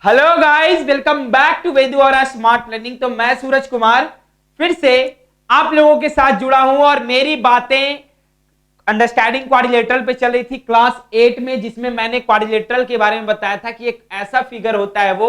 Hello guys, welcome back to Vedu और smart learning. तो मैं सूरज कुमार फिर से आप लोगों के साथ जुड़ा हूं और मेरी बातें अंडरस्टैंडिंग क्वाड्रिलेटरल पे चल रही थी क्लास 8 में, जिसमें मैंने क्वाड्रिलेटरल के बारे में बताया था कि एक ऐसा फिगर होता है वो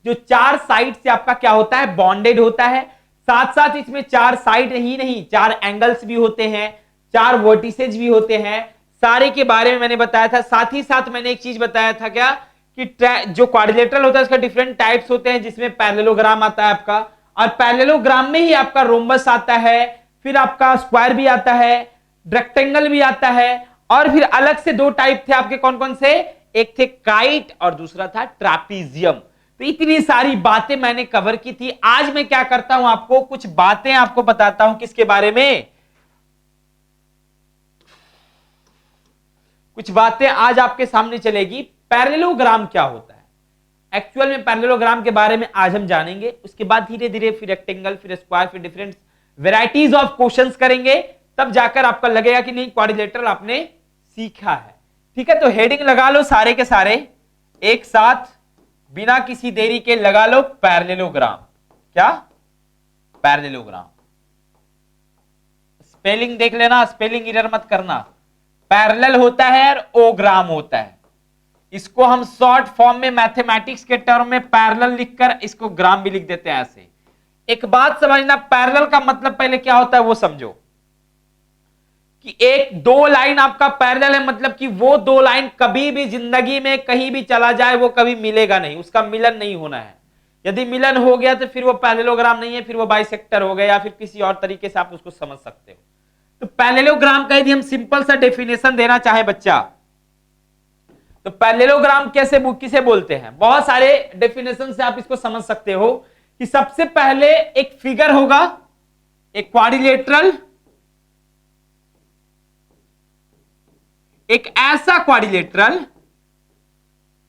जो चार साइड से आपका क्या होता है, बॉन्डेड होता है। साथ साथ इसमें चार साइड ही नहीं, चार एंगल्स भी होते हैं, चार वर्टिसेज भी होते हैं। सारे के बारे में मैंने बताया था। साथ ही साथ मैंने एक चीज बताया था क्या, कि जो क्वाड्रिलेटरल होता है उसका डिफरेंट टाइप्स होते हैं, जिसमें पैरेललोग्राम आता है आपका, और पैरेललोग्राम में ही आपका रोम्बस आता है, फिर आपका स्क्वायर भी आता है, रेक्टेंगल भी आता है, और फिर अलग से दो टाइप थे आपके। कौन कौन से? एक थे काइट और दूसरा था ट्रापीजियम। तो इतनी सारी बातें मैंने कवर की थी। आज मैं क्या करता हूं, आपको कुछ बातें आपको बताता हूं। किसके बारे में? कुछ बातें आज आपके सामने चलेगी। पैरेललोग्राम क्या होता है एक्चुअल में, पैरेललोग्राम के बारे में आज हम जानेंगे। उसके बाद धीरे धीरे फिर रेक्टेंगल, फिर स्क्वायर, फिर डिफरेंट वेराइटीज ऑफ क्वेश्चंस करेंगे। तब जाकर आपका लगेगा कि नहीं, क्वाड्रिलेटरल आपने सीखा है। ठीक है, तो हेडिंग लगा लो सारे के सारे एक साथ, बिना किसी देरी के लगा लो पैरेललोग्राम। क्या? पैरेललोग्राम। स्पेलिंग देख लेना, स्पेलिंग एरर मत करना। पैरेलल होता है और ओग्राम होता है। इसको हम शॉर्ट फॉर्म में मैथमेटिक्स के टर्म में पैरेलल लिखकर इसको ग्राम भी लिख देते हैं ऐसे। एक बात समझना, पैरेलल का मतलब पहले क्या होता है वो समझो। कि एक दो लाइन आपका पैरेलल है, मतलब कि वो दो लाइन कभी भी जिंदगी में कहीं भी चला जाए वो कभी मिलेगा नहीं, उसका मिलन नहीं होना है। यदि मिलन हो गया तो फिर वो पैरेललोग्राम नहीं है, फिर वो बाइसेक्टर हो गया, या फिर किसी और तरीके से आप उसको समझ सकते हो। तो पैरेललोग्राम का यदि हम सिंपल सा डेफिनेशन देना चाहे बच्चा, तो पैरेललोग्राम कैसे किसे बोलते हैं? बहुत सारे डेफिनेशन से आप इसको समझ सकते हो। कि सबसे पहले एक फिगर होगा, एक क्वाड्रिलेटरल, एक ऐसा क्वाड्रिलेटरल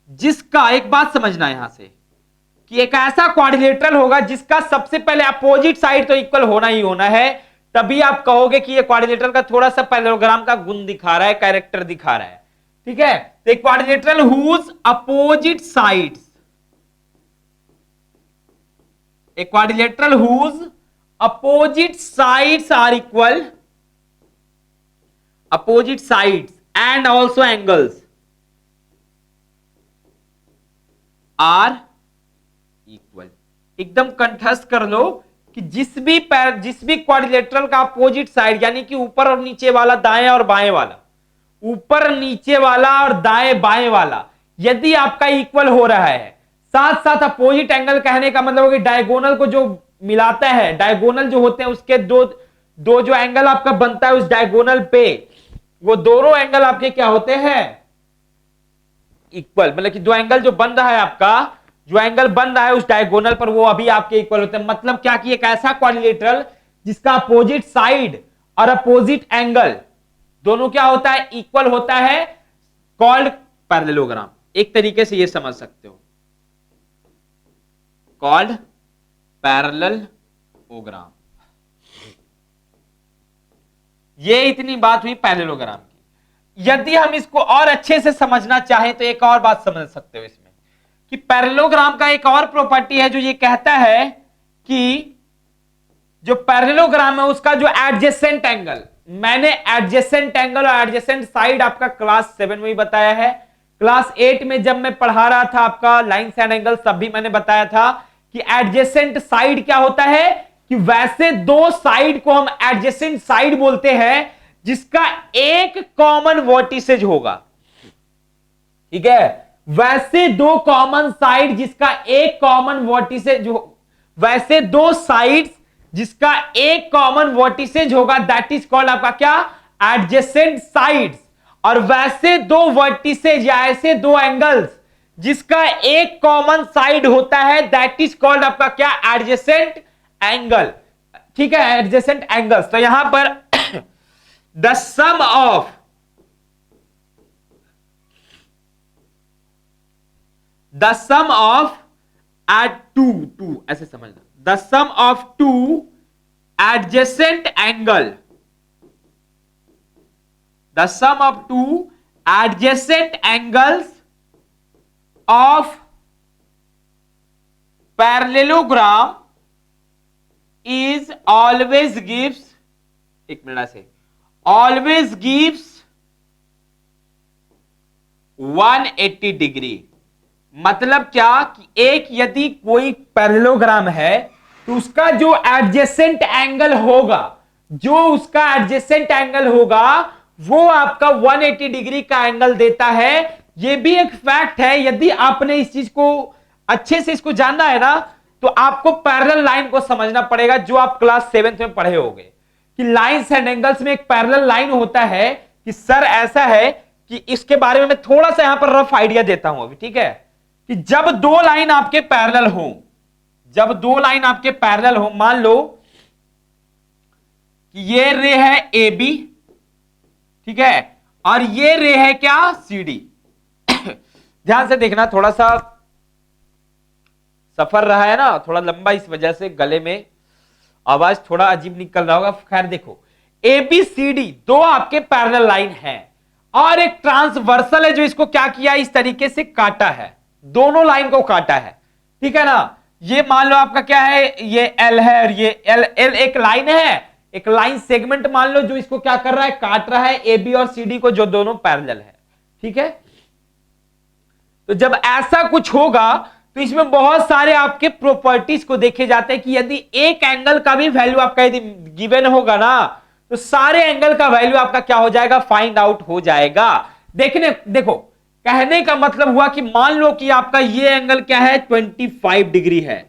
जिसका, एक बात समझना यहां से, कि एक ऐसा क्वाड्रिलेटरल होगा जिसका सबसे पहले अपोजिट साइड तो इक्वल होना ही होना है। तभी आप कहोगे कि ये क्वाड्रिलेटरल का थोड़ा सा पैरेललोग्राम का गुण दिखा रहा है, कैरेक्टर दिखा रहा है। ठीक है, तो एक quadrilateral whose opposite sides, a quadrilateral whose opposite sides are equal, opposite sides and also angles are equal। एकदम कंठस्थ कर लो कि जिस भी क्वाड्रिलेटरल का अपोजिट साइड, यानी कि ऊपर और नीचे वाला, दाएं और बाएं वाला, ऊपर नीचे वाला और दाएं बाएं वाला यदि आपका इक्वल हो रहा है, साथ साथ अपोजिट एंगल कहने का मतलब है कि डायगोनल को जो मिलाता है, डायगोनल जो होते हैं उसके दो दो जो एंगल आपका बनता है उस डायगोनल पे, वो दोनों एंगल आपके क्या होते हैं? इक्वल। मतलब कि जो एंगल जो बन रहा है आपका, जो एंगल बन रहा है उस डायगोनल पर, वो अभी आपके इक्वल होते हैं। मतलब क्या कि एक ऐसा क्वाड्रिलेटरल जिसका अपोजिट साइड और अपोजिट एंगल दोनों क्या होता है? इक्वल होता है, कॉल्ड पैरेललोग्राम। एक तरीके से ये समझ सकते हो, कॉल्ड पैरेललोग्राम। ये इतनी बात हुई पैरेललोग्राम की। यदि हम इसको और अच्छे से समझना चाहें तो एक और बात समझ सकते हो इसमें, कि पैरेललोग्राम का एक और प्रॉपर्टी है जो ये कहता है कि जो पैरेललोग्राम है उसका जो एडजेसेंट एंगल, मैंने एडजेसेंट एंगल और एडजेसेंट साइड आपका क्लास 7 में ही बताया है। क्लास 8 में जब मैं पढ़ा रहा था आपका लाइंस एंड एंगल, तब भी मैंने बताया था कि एडजेसेंट साइड क्या होता है, कि वैसे दो साइड को हम एडजेसेंट साइड बोलते हैं जिसका एक कॉमन वर्टिसेज होगा। ठीक है, वैसे दो कॉमन साइड जिसका एक कॉमन वर्टिसेज हो, वैसे दो साइड्स जिसका एक कॉमन वर्टिसेज होगा, दैट इज कॉल्ड आपका क्या? Adjacent sides. और वैसे दो वर्टिसेज या ऐसे दो एंगल्स जिसका एक कॉमन साइड होता है, दैट इज कॉल्ड आपका क्या? Adjacent angle. ठीक है, एडजेसेंट एंगल्स। तो यहां पर the sum of at two ऐसे समझना, the sum of two adjacent angle, the sum of two adjacent angles of parallelogram is always gives, एक मिनट से, ऑलवेज गिव्स 180 डिग्री। मतलब क्या कि एक यदि कोई पैरेललोग्राम है तो उसका जो एडजेसेंट एंगल होगा, वो आपका 180 डिग्री का एंगल देता है। यह भी एक फैक्ट है। यदि आपने इस चीज को अच्छे से इसको जानना है ना, तो आपको पैरेलल लाइन को समझना पड़ेगा, जो आप क्लास 7th में पढ़े होंगे कि लाइंस एंड एंगल्स में एक पैरेलल लाइन होता है। कि सर ऐसा है कि इसके बारे में मैं थोड़ा सा यहां पर रफ आइडिया देता हूं अभी, ठीक है, कि जब दो लाइन आपके पैरेलल हो, मान लो कि ये रे है ए बी, ठीक है, और ये रे है क्या, सी डी। ध्यान से देखना, थोड़ा सा सफर रहा है ना, थोड़ा लंबा, इस वजह से गले में आवाज थोड़ा अजीब निकल रहा होगा। खैर देखो, ए बी सी डी दो आपके पैरेलल लाइन है, और एक ट्रांसवर्सल है जो इसको क्या किया, इस तरीके से काटा है, दोनों लाइन को काटा है, ठीक है ना। ये मान लो आपका क्या है, ये एल है, और ये एल एक लाइन है, एक लाइन सेगमेंट मान लो जो इसको क्या कर रहा है, काट रहा है, ए बी और सी डी को, जो दोनों पैरेलल है, ठीक है। तो जब ऐसा कुछ होगा तो इसमें बहुत सारे आपके प्रॉपर्टीज को देखे जाते हैं कि यदि एक एंगल का भी वैल्यू आपका यदि गिवन होगा ना, तो सारे एंगल का वैल्यू आपका क्या हो जाएगा, फाइंड आउट हो जाएगा। देखो, कहने का मतलब हुआ कि मान लो कि आपका ये एंगल क्या है, 25 डिग्री है,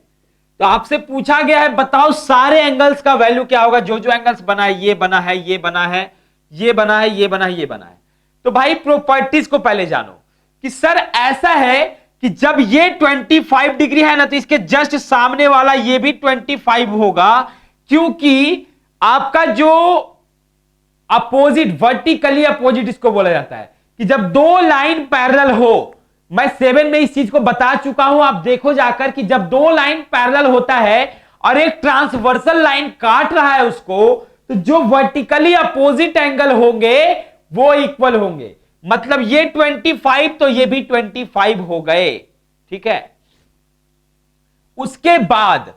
तो आपसे पूछा गया है बताओ सारे एंगल्स का वैल्यू क्या होगा, जो जो एंगल्स बना है, ये बना है, ये बना है, ये बना है, ये बना है, ये बना है। तो भाई प्रॉपर्टीज को पहले जानो कि सर ऐसा है कि जब ये 25 डिग्री है ना, तो इसके जस्ट सामने वाला ये भी 25 होगा, क्योंकि आपका जो अपोजिट, वर्टिकली अपोजिट इसको बोला जाता है, कि जब दो लाइन पैरेलल हो, मैं 7 में इस चीज को बता चुका हूं, आप देखो जाकर कि जब दो लाइन पैरेलल होता है और एक ट्रांसवर्सल लाइन काट रहा है उसको, तो जो वर्टिकली अपोजिट एंगल होंगे वो इक्वल होंगे। मतलब ये 25 तो ये भी 25 हो गए, ठीक है। उसके बाद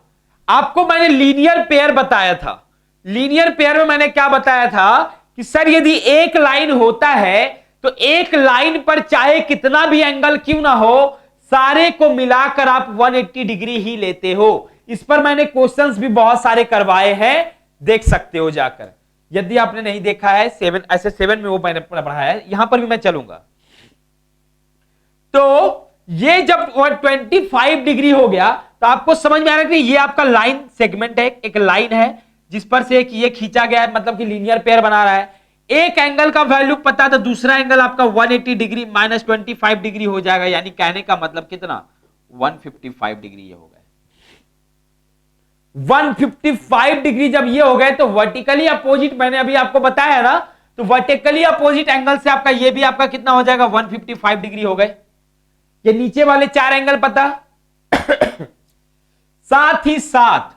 आपको मैंने लीनियर पेयर बताया था। लीनियर पेयर में मैंने क्या बताया था कि सर यदि एक लाइन होता है तो एक लाइन पर चाहे कितना भी एंगल क्यों ना हो, सारे को मिलाकर आप 180 डिग्री ही लेते हो। इस पर मैंने क्वेश्चंस भी बहुत सारे करवाए हैं, देख सकते हो जाकर, यदि आपने नहीं देखा है। 7 में वो मैंने पढ़ा है, यहां पर भी मैं चलूंगा। तो ये जब 25 डिग्री हो गया तो आपको समझ में आ रहा है कि ये आपका लाइन सेगमेंट है, एक लाइन है जिस पर से ये खींचा गया है, मतलब कि लीनियर पेयर बना रहा है। एक एंगल का वैल्यू पता तो दूसरा एंगल आपका 180 डिग्री माइनस 25 डिग्री हो जाएगा, यानी कहने का मतलब कितना, 155 डिग्री ये हो गए। 155 डिग्री जब ये हो गए तो वर्टिकली अपोजिट, मैंने अभी आपको बताया ना, तो वर्टिकली अपोजिट एंगल से आपका ये भी आपका कितना हो जाएगा, 155 डिग्री हो गए। ये नीचे वाले चार एंगल पता साथ ही साथ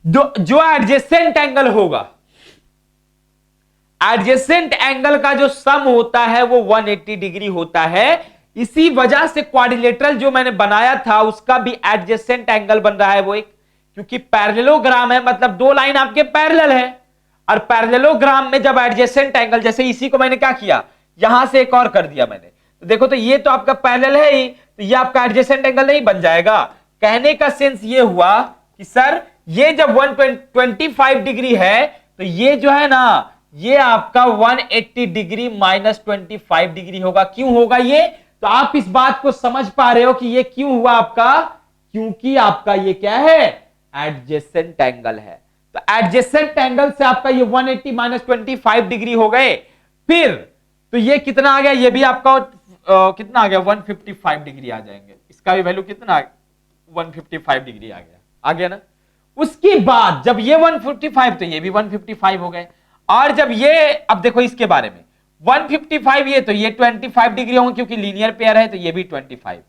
जो एडजेसेंट एंगल होगा, एडजेसेंट एंगल का जो सम होता है वो 180 डिग्री होता है। इसी वजह से क्वाड्रिलेटरल जो मैंने बनाया था उसका भी एडजेसेंट एंगल बन रहा है वो एक, क्योंकि पैरेललोग्राम है, मतलब दो लाइन आपके पैरेलल है, और पैरेललोग्राम में जब एडजेसेंट एंगल, जैसे इसी को मैंने क्या किया, यहां से एक और कर दिया मैंने, तो देखो तो ये तो आपका पैरेलल है ही, तो ये आपका एडजेसेंट एंगल नहीं बन जाएगा। कहने का सेंस ये हुआ कि सर ये जब 125 डिग्री है तो ये जो है ना, ये आपका 180 डिग्री माइनस 25 डिग्री होगा। क्यों होगा ये, तो आप इस बात को समझ पा रहे हो कि ये क्यों हुआ आपका, क्योंकि आपका ये क्या है, एडजेसेंट एंगल है। तो एडजेसेंट एंगल से आपका ये 180 माइनस 25 डिग्री हो गए। फिर तो ये कितना आ गया, ये भी आपका कितना आ गया, 155 डिग्री आ जाएंगे। इसका भी वैल्यू कितना, 155 डिग्री आ गया ना। उसके बाद जब ये 155 तो ये भी 155 हो गए, और जब ये, अब देखो इसके बारे में 155 ये तो ये 25 डिग्री होंगे क्योंकि लीनियर पेयर है, तो ये भी 25।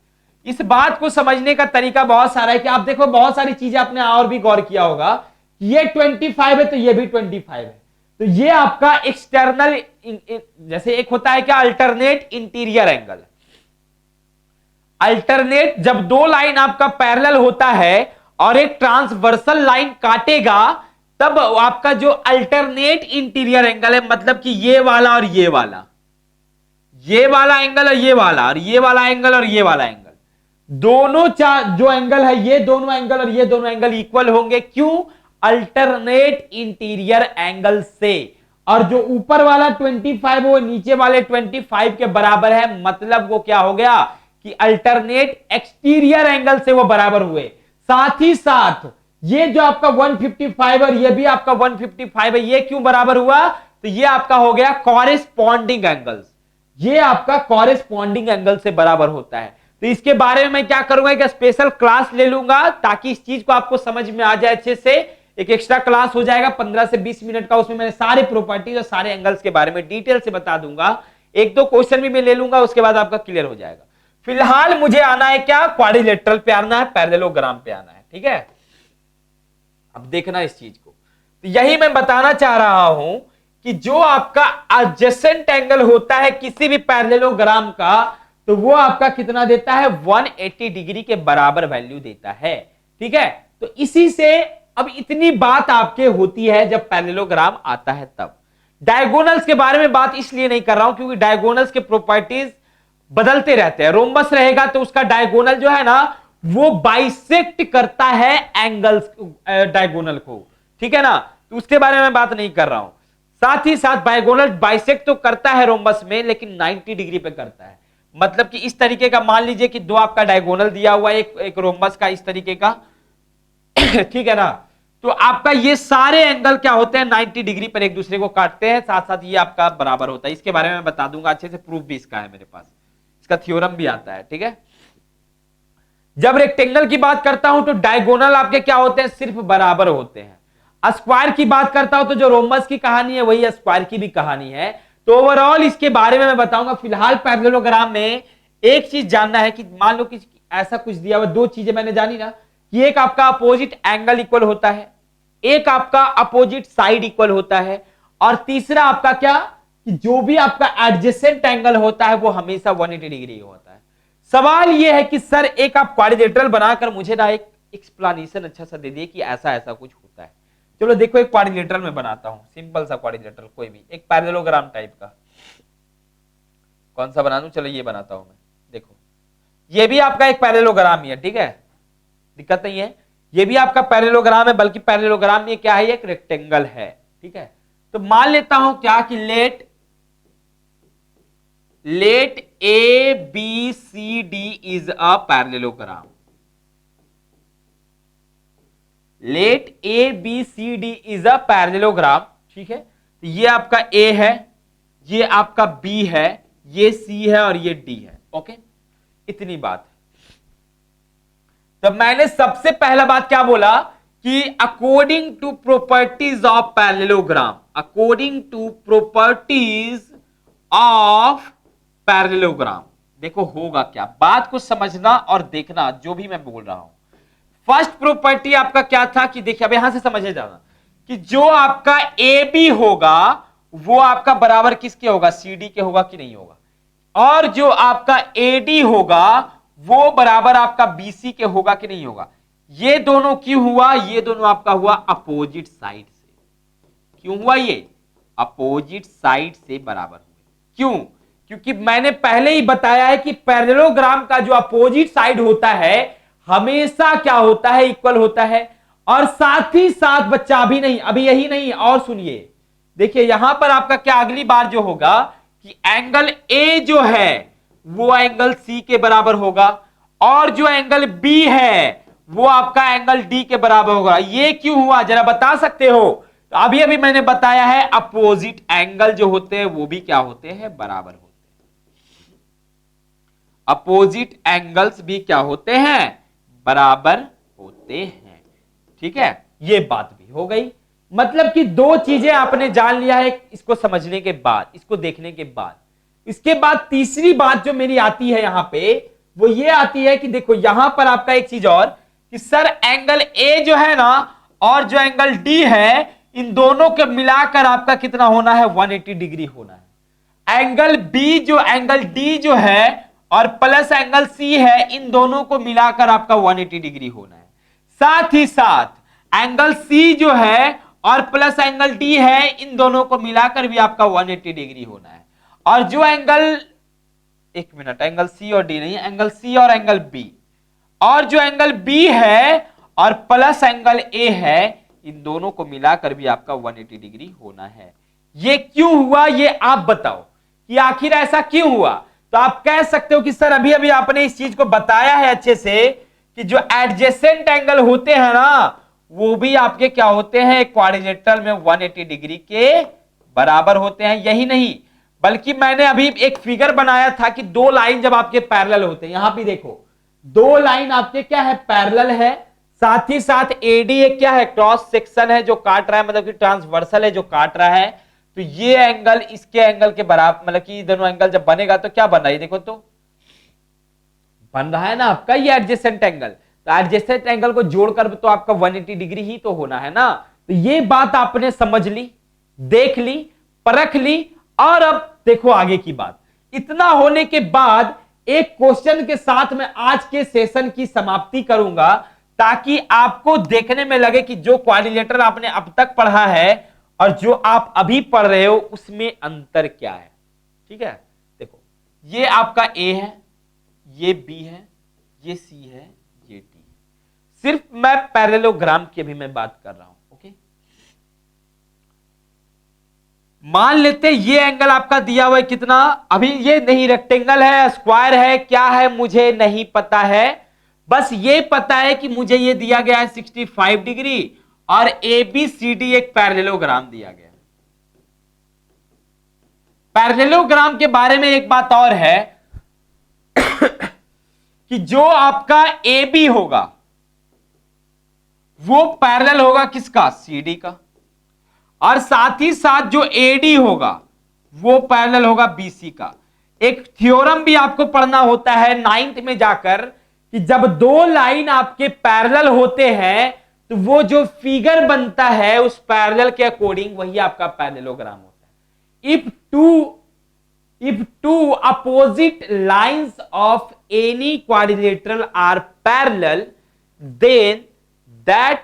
इस बात को समझने का तरीका बहुत सारा है कि आप देखो बहुत सारी चीजें आपने और भी गौर किया होगा, ये 25 है तो ये भी 25 है, तो ये आपका एक्सटर्नल, जैसे एक होता है क्या, अल्टरनेट इंटीरियर एंगल, अल्टरनेट जब दो लाइन आपका पैरेलल होता है और एक ट्रांसवर्सल लाइन काटेगा, तब आपका जो अल्टरनेट इंटीरियर एंगल है, मतलब कि ये वाला और ये वाला, ये वाला एंगल और ये वाला, और ये वाला एंगल और ये वाला एंगल, दोनों जो एंगल है, ये दोनों एंगल और ये दोनों एंगल इक्वल होंगे। क्यों? अल्टरनेट इंटीरियर एंगल से। और जो ऊपर वाला 25 वो नीचे वाले 25 के बराबर है, मतलब वो क्या हो गया कि अल्टरनेट एक्सटीरियर एंगल से वो बराबर हुए। साथ ही साथ ये जो आपका 155 और ये भी आपका 155 है, ये क्यों बराबर हुआ? तो ये आपका हो गया कॉरेस्पॉन्डिंग एंगल्स, ये आपका कॉरेस्पॉन्डिंग एंगल से बराबर होता है। तो इसके बारे में मैं क्या करूंगा, एक स्पेशल क्लास ले लूंगा ताकि इस चीज को आपको समझ में आ जाए अच्छे से। एक एक्स्ट्रा क्लास हो जाएगा 15 से 20 मिनट का, उसमें मैं सारे प्रॉपर्टीज और सारे एंगल्स के बारे में डिटेल से बता दूंगा। एक दो क्वेश्चन भी मैं ले लूंगा, उसके बाद आपका क्लियर हो जाएगा। फिलहाल मुझे आना है क्या, क्वाड्रिलेटरल पे आना है, पैरेललोग्राम पे आना है, ठीक है। अब देखना इस चीज को, तो यही मैं बताना चाह रहा हूं कि जो आपका एडजेसेंट एंगल होता है किसी भी पैरेललोग्राम का, तो वो आपका कितना देता है, 180 डिग्री के बराबर वैल्यू देता है, ठीक है। तो इसी से अब इतनी बात आपके होती है जब पैरेललोग्राम आता है तब। डायगोनल्स के बारे में बात इसलिए नहीं कर रहा हूं क्योंकि डायगोनल्स के प्रॉपर्टीज बदलते रहते हैं। रोम्बस रहेगा तो उसका डायगोनल जो है ना वो बाइसेक्ट करता है एंगल्स डायगोनल को, ठीक है ना, तो उसके बारे में बात नहीं कर रहा हूं। साथ ही साथ डायगोनल बाइसेक्ट तो करता है रोम्बस में, लेकिन 90 डिग्री पे करता है। मतलब कि इस तरीके का, मान लीजिए कि दो आपका डायगोनल दिया हुआ है, एक रोम्बस का इस तरीके का ठीक है ना, तो आपका ये सारे एंगल क्या होते हैं, 90 डिग्री पर एक दूसरे को काटते हैं, साथ साथ ये आपका बराबर होता है। इसके बारे में मैं बता दूंगा अच्छे से, प्रूफ भी इसका है मेरे पास, इसका थ्योरम भी आता है, ठीक है। जब रेक्टेंगल की बात करता हूं तो डायगोनल आपके क्या होते हैं, सिर्फ बराबर होते हैं। स्क्वायर की बात करता हूं तो जो रोम्बस की कहानी है वही स्क्वायर की भी कहानी है। तो ओवरऑल इसके बारे में मैं बताऊंगा। फिलहाल पैरेललोग्राम में एक चीज जानना है कि मान लो कि ऐसा कुछ दिया हुआ, दो चीजें मैंने जानी ना कि एक आपका अपोजिट एंगल इक्वल होता है, एक आपका अपोजिट साइड इक्वल होता है, और तीसरा आपका क्या कि जो भी आपका एडजेसेंट एंगल होता है वो हमेशा 180 डिग्री होता है। सवाल यह है कि सर एक आप क्वाड्रिलेटरल बनाकर मुझे ना एक एक्सप्लेनेशन अच्छा सा दे दिए कि ऐसा ऐसा कुछ होता है। चलो देखो एक क्वाड्रिलेटरल में बनाता हूं, सिंपल सा क्वाड्रिलेटरल, कोई भी एक पैरेललोग्राम टाइप का। कौन सा बना दूं, चलो ये बनाता हूं मैं। देखो ये भी आपका एक पैरेललोग्राम ही है, ठीक है, दिक्कत नहीं है। ये भी आपका पैरेललोग्राम है, बल्कि पैरेललोग्राम ये क्या है, एक रेक्टेंगल है, ठीक है। तो मान लेता हूं क्या कि let A B C D is a parallelogram. Let A B C D is a parallelogram, ठीक है। तो ये आपका ए है, ये आपका बी है, ये सी है और ये डी है, ओके, इतनी बात है। तो मैंने सबसे पहला बात क्या बोला कि according to properties of parallelogram, according to properties of parallelogram, देखो होगा क्या, बात को समझना और देखना जो भी मैं बोल रहा हूं। फर्स्ट प्रॉपर्टी आपका क्या था कि देखिए अब यहां से समझे जाना कि जो आपका ए बी होगा वो आपका बराबर किसके होगा, सी डी के होगा कि नहीं होगा, और जो आपका ए डी होगा वो बराबर आपका बीसी के होगा कि नहीं होगा। ये दोनों क्यों हुआ, ये दोनों आपका हुआ अपोजिट साइड से। क्यों हुआ, ये अपोजिट साइड से बराबर हुए। क्यों? क्योंकि मैंने पहले ही बताया है कि पैरेललोग्राम का जो अपोजिट साइड होता है हमेशा क्या होता है, इक्वल होता है। और साथ ही साथ बच्चा अभी नहीं, अभी यही नहीं, और सुनिए, देखिए यहां पर आपका क्या अगली बार जो होगा कि एंगल ए जो है वो एंगल सी के बराबर होगा, और जो एंगल बी है वो आपका एंगल डी के बराबर होगा। ये क्यों हुआ जरा बता सकते हो? तो अभी अभी मैंने बताया है अपोजिट एंगल जो होते हैं वो भी क्या होते हैं, बराबर होते हैं। अपोजिट एंगल्स भी क्या होते हैं, बराबर होते हैं, ठीक है। ये बात भी हो गई, मतलब कि दो चीजें आपने जान लिया है इसको समझने के बाद, इसको देखने के बाद। इसके बाद तीसरी बात जो मेरी आती है यहां पे वो ये आती है कि देखो यहां पर आपका एक चीज और कि सर एंगल ए जो है ना और जो एंगल डी है इन दोनों के मिलाकर आपका कितना होना है, 180 डिग्री होना है। एंगल बी जो एंगल डी जो है और प्लस एंगल सी है, इन दोनों को मिलाकर आपका 180 डिग्री होना है। साथ ही साथ एंगल सी जो है और प्लस एंगल डी है, इन दोनों को मिलाकर भी आपका 180 डिग्री होना है। और जो एंगल, एक मिनट, एंगल सी और डी नहीं, एंगल सी और एंगल बी, और जो एंगल बी है और प्लस एंगल ए है, इन दोनों को मिलाकर भी आपका 180 डिग्री होना है। ये क्यों हुआ, ये आप बताओ कि आखिर ऐसा क्यों हुआ। तो आप कह सकते हो कि सर अभी अभी आपने इस चीज को बताया है अच्छे से कि जो एडजेसेंट एंगल होते हैं ना, वो भी आपके क्या होते हैं, क्वाड्रिलेटरल में 180 डिग्री के बराबर होते हैं। यही नहीं, बल्कि मैंने अभी एक फिगर बनाया था कि दो लाइन जब आपके पैरेलल होते हैं, यहां भी देखो दो लाइन आपके क्या है, पैरेलल है, साथ ही साथ एडी एक क्या है, क्रॉस सेक्शन है जो काट रहा है, मतलब कि ट्रांसवर्सल है जो काट रहा है। तो ये एंगल इसके एंगल के बराबर, मतलब कि दोनों एंगल जब बनेगा तो क्या बन रहा है, देखो तो बन रहा है ना आपका ये एडजेसेंट एंगल। तो एडजेसेंट एंगल को जोड़कर तो आपका 180 डिग्री ही तो होना है ना। तो ये बात आपने समझ ली, देख ली, परख ली। और अब देखो आगे की बात। इतना होने के बाद एक क्वेश्चन के साथ मैं आज के सेशन की समाप्ति करूंगा, ताकि आपको देखने में लगे कि जो क्वाड्रिलेटरल आपने अब तक पढ़ा है और जो आप अभी पढ़ रहे हो उसमें अंतर क्या है। ठीक है, देखो ये आपका ए है, ये बी है, ये सी है, ये डी है। सिर्फ मैं पैरेललोग्राम की भी मैं बात कर रहा हूं। ओके, मान लेते ये एंगल आपका दिया हुआ है कितना, अभी ये नहीं, रेक्टेंगल है, स्क्वायर है, क्या है मुझे नहीं पता है, बस ये पता है कि मुझे ये दिया गया है 65 डिग्री और ABCD एक पैरेललोग्राम दिया गया है। पैरेललोग्राम के बारे में एक बात और है कि जो आपका AB होगा वो पैरेलल होगा किसका, CD का, और साथ ही साथ जो AD होगा वो पैरेलल होगा BC का। एक थ्योरम भी आपको पढ़ना होता है 9th में जाकर कि जब दो लाइन आपके पैरेलल होते हैं तो वो जो फिगर बनता है उस पैरेलल के अकॉर्डिंग वही आपका पैरेललोग्राम होता है। if two opposite lines of any quadrilateral are parallel, then that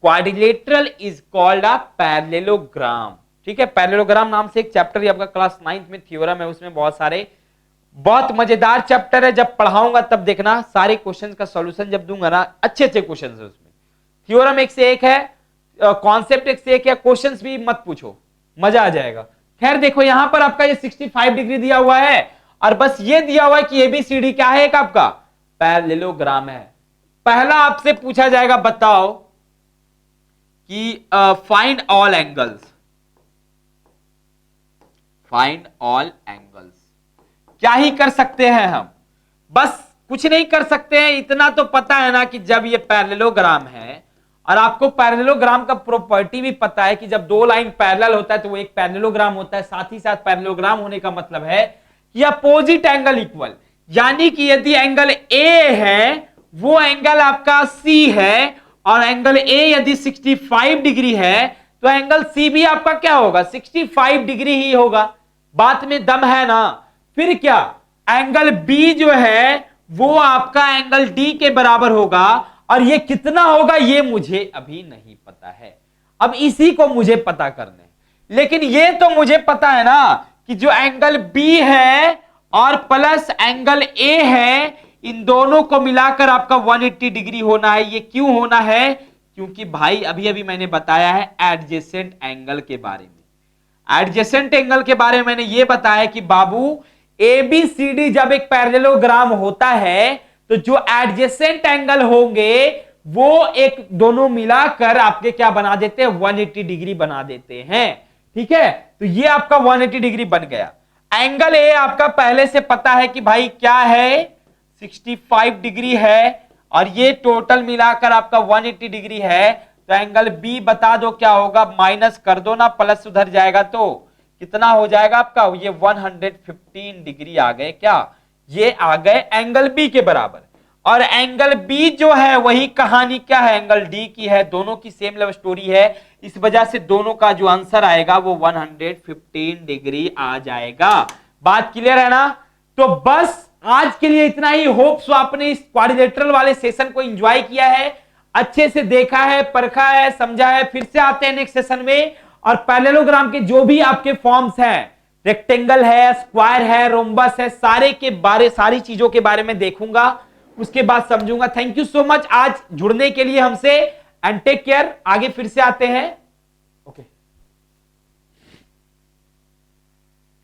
quadrilateral is called a parallelogram। ठीक है, पैरेललोग्राम नाम से एक चैप्टर आपका क्लास 9th में थ्योरम है, उसमें बहुत सारे बहुत मजेदार चैप्टर है। जब पढ़ाऊंगा तब देखना, सारे क्वेश्चंस का सॉल्यूशन जब दूंगा ना, अच्छे अच्छे क्वेश्चंस है उसमें। थ्योरम एक से एक है, कॉन्सेप्ट एक से एक है, क्वेश्चंस भी मत पूछो, मजा आ जाएगा। खैर देखो यहां पर आपका ये 65 डिग्री दिया हुआ है और बस ये दिया हुआ है कि ABCD क्या है, एक आपका पैरेललोग्राम है। पहला आपसे पूछा जाएगा, बताओ कि find all angles, find all angles. क्या ही कर सकते हैं हम, बस कुछ नहीं कर सकते हैं। इतना तो पता है ना कि जब ये पैरेललोग्राम है, और आपको पैरेललोग्राम का प्रॉपर्टी भी पता है कि जब दो लाइन पैरेलल होता है तो वो एक पैरेललोग्राम होता है। साथ ही साथ पैरेललोग्राम होने का मतलब है कि अपोजिट एंगल इक्वल, यानी कि यदि एंगल ए है वो एंगल आपका सी है और एंगल ए यदि 65 डिग्री है तो एंगल सी भी आपका क्या होगा, 65 डिग्री ही होगा। बात में दम है ना। फिर क्या, एंगल बी जो है वो आपका एंगल डी के बराबर होगा, और ये कितना होगा ये मुझे अभी नहीं पता है, अब इसी को मुझे पता करना है। लेकिन ये तो मुझे पता है ना कि जो एंगल बी है और प्लस एंगल ए है, इन दोनों को मिलाकर आपका 180 डिग्री होना है। ये क्यों होना है, क्योंकि भाई अभी अभी मैंने बताया है एडजेसेंट एंगल के बारे में। एडजेसेंट एंगल के बारे में मैंने ये बताया कि बाबू ABCD जब एक पैरेललोग्राम होता है तो जो एडजेसेंट एंगल होंगे वो एक दोनों मिलाकर आपके क्या बना देते हैं, 180 डिग्री बना देते हैं। ठीक है, तो ये आपका 180 डिग्री बन गया। एंगल ए आपका पहले से पता है कि भाई क्या है, 65 डिग्री है, और ये टोटल मिलाकर आपका 180 डिग्री है। तो एंगल बी बता दो क्या होगा, माइनस कर दो ना, प्लस उधर जाएगा तो कितना हो जाएगा आपका, ये 115 डिग्री आ गए। क्या ये आ गए एंगल बी के बराबर। और एंगल बी जो है वही कहानी क्या है, एंगल डी की है, दोनों की सेम लव स्टोरी है। इस वजह से दोनों का जो आंसर आएगा वो 115 डिग्री आ जाएगा। बात क्लियर है ना। तो बस आज के लिए इतना ही। होप सो आपने इस क्वाड्रिलेटरल वाले सेशन को एंजॉय किया है, अच्छे से देखा है, परखा है, समझा है। फिर से आते हैं नेक्स्ट सेशन में, और पैरेललोग्राम के जो भी आपके फॉर्म्स हैं, रेक्टेंगल है, स्क्वायर है, रोम्बस है, सारी चीजों के बारे में देखूंगा, उसके बाद समझूंगा। थैंक यू सो मच आज जुड़ने के लिए हमसे, एंड टेक केयर। आगे फिर से आते हैं।